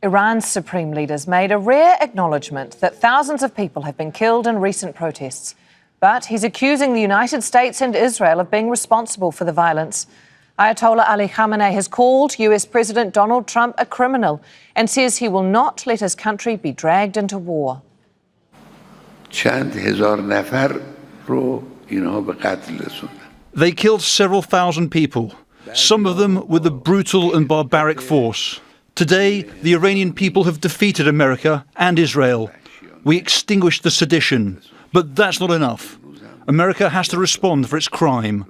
Iran's supreme leaders made a rare acknowledgement that thousands of people have been killed in recent protests. But he's accusing the United States and Israel of being responsible for the violence. Ayatollah Ali Khamenei has called US President Donald Trump a criminal and says he will not let his country be dragged into war. They killed several thousand people, some of them with a brutal and barbaric force. Today, the Iranian people have defeated America and Israel. We extinguished the sedition, but that's not enough. America has to respond for its crime.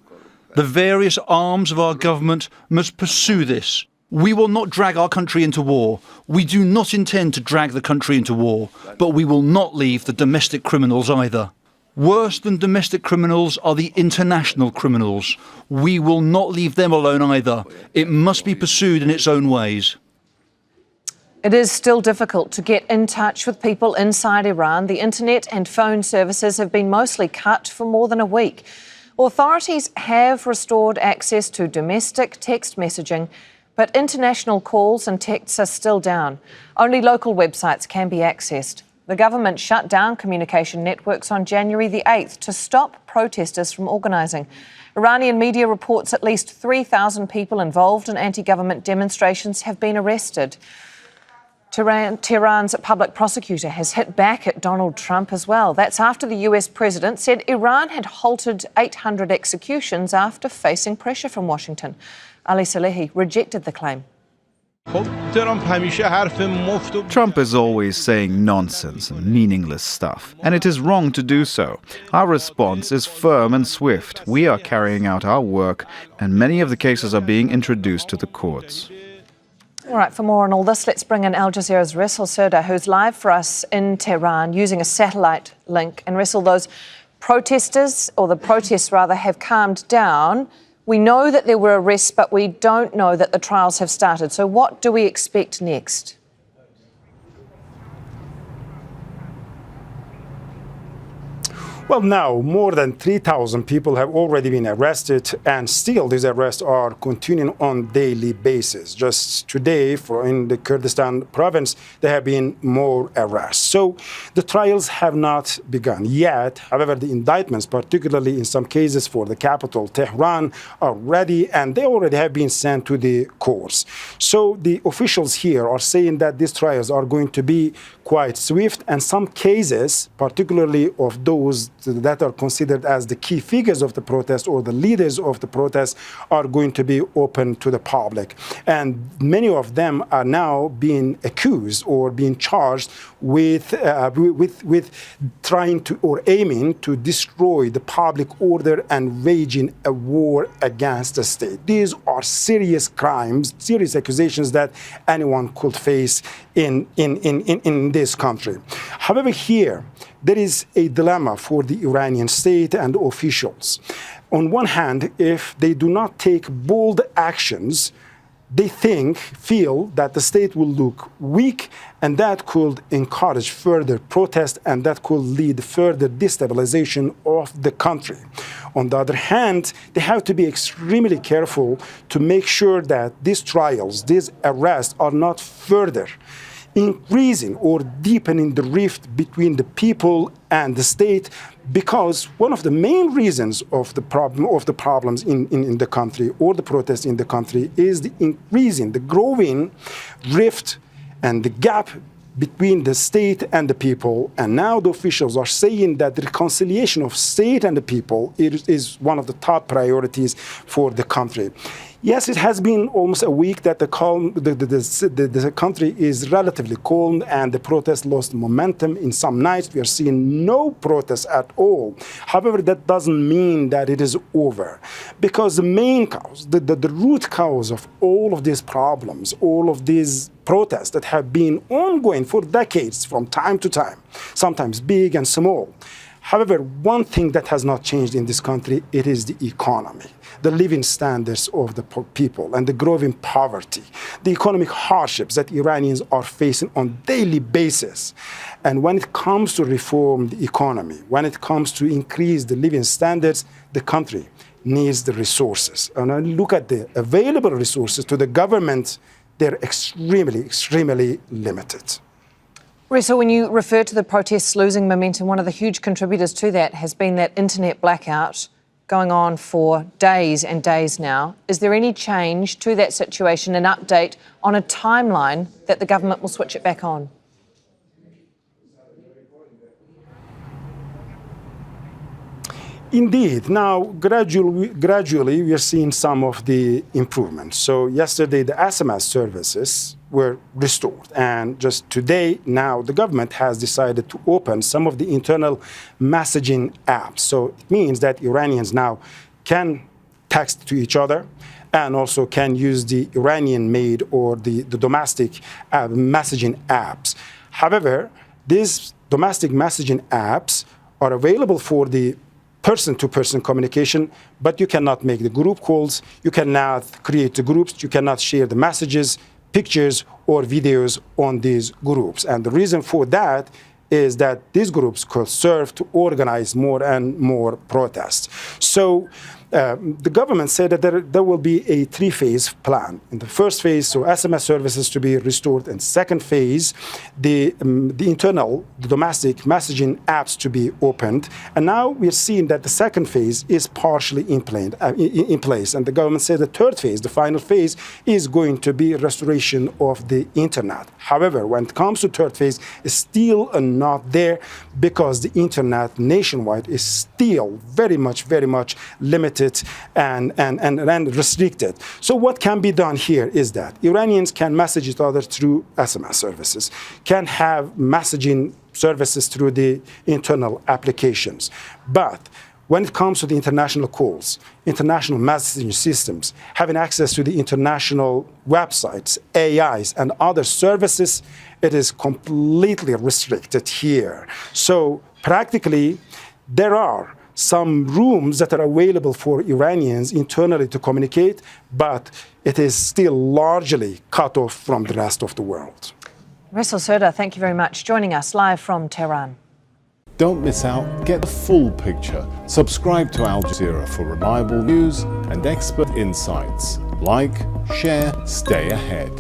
The various arms of our government must pursue this. We will not drag our country into war. We do not intend to drag the country into war, but we will not leave the domestic criminals either. Worse than domestic criminals are the international criminals. We will not leave them alone either. It must be pursued in its own ways. It is still difficult to get in touch with people inside Iran. The internet and phone services have been mostly cut for more than a week. Authorities have restored access to domestic text messaging, but international calls and texts are still down. Only local websites can be accessed. The government shut down communication networks on January the 8th to stop protesters from organising. Iranian media reports at least 3,000 people involved in anti-government demonstrations have been arrested. Tehran's public prosecutor has hit back at Donald Trump as well. That's after the US president said Iran had halted 800 executions after facing pressure from Washington. Ali Salehi rejected the claim. Trump is always saying nonsense and meaningless stuff, and it is wrong to do so. Our response is firm and swift. We are carrying out our work, and many of the cases are being introduced to the courts. All right, for more on all this, let's bring in Al Jazeera's Ressel Serda, who's live for us in Tehran using a satellite link. And Ressel, those protesters, or the protests rather, have calmed down. We know that there were arrests, but we don't know that the trials have started. So what do we expect next? Well, now more than 3,000 people have already been arrested, and still these arrests are continuing on daily basis. Just today, in the Kurdistan province, there have been more arrests. So the trials have not begun yet. However, the indictments, particularly in some cases for the capital, Tehran, are ready, and they already have been sent to the courts. So the officials here are saying that these trials are going to be quite swift, and some cases, particularly of those that are considered as the key figures of the protest or the leaders of the protest, are going to be open to the public. And many of them are now being accused or being charged with trying to or aiming to destroy the public order and waging a war against the state. These are serious crimes, serious accusations that anyone could face in this country. However, here, there is a dilemma for the Iranian state and officials. On one hand, if they do not take bold actions, they feel that the state will look weak, and that could encourage further protest, and that could lead further destabilization of the country. On the other hand, they have to be extremely careful to make sure that these trials, these arrests, are not further increasing or deepening the rift between the people and the state, because one of the main reasons of the problems in the country, or the protests in the country, is the growing rift and the gap between the state and the people. And now the officials are saying that the reconciliation of state and the people is one of the top priorities for the country. Yes, it has been almost a week that the country is relatively calm, and the protest lost momentum. In some nights, we are seeing no protests at all. However, that doesn't mean that it is over, because the main cause, the root cause of all of these problems, all of these protests that have been ongoing for decades from time to time, sometimes big and small. However, one thing that has not changed in this country, it is the economy, the living standards of the people, and the growing poverty, the economic hardships that Iranians are facing on a daily basis. And when it comes to reform the economy, when it comes to increase the living standards, the country needs the resources. And I look at the available resources to the government, they're extremely limited. Reza, when you refer to the protests losing momentum, one of the huge contributors to that has been that internet blackout going on for days and days now. Is there any change to that situation, an update on a timeline that the government will switch it back on? Indeed. Now, gradually, we are seeing some of the improvements. So yesterday, the SMS services were restored. And just today, now, the government has decided to open some of the internal messaging apps. So it means that Iranians now can text to each other and also can use the Iranian-made or the domestic messaging apps. However, these domestic messaging apps are available for the person-to-person communication, but you cannot make the group calls, you cannot create the groups, you cannot share the messages, pictures, or videos on these groups. And the reason for that is that these groups could serve to organize more and more protests. So the government said that there will be a three-phase plan. In the first phase, so SMS services to be restored. In second phase, the domestic messaging apps to be opened. And now we're seeing that the second phase is partially in place. And the government said the third phase, the final phase, is going to be restoration of the internet. However, when it comes to third phase, it's still not there because the internet nationwide is still very much limited and restricted. So what can be done here is that Iranians can message each other through SMS services, can have messaging services through the internal applications. But when it comes to the international calls, international messaging systems, having access to the international websites, AIs, and other services, it is completely restricted here. So practically, there are some rooms that are available for Iranians internally to communicate, but it is still largely cut off from the rest of the world. Reza Soda, thank you very much. Joining us live from Tehran. Don't miss out, get the full picture. Subscribe to Al Jazeera for reliable news and expert insights. Like, share, stay ahead.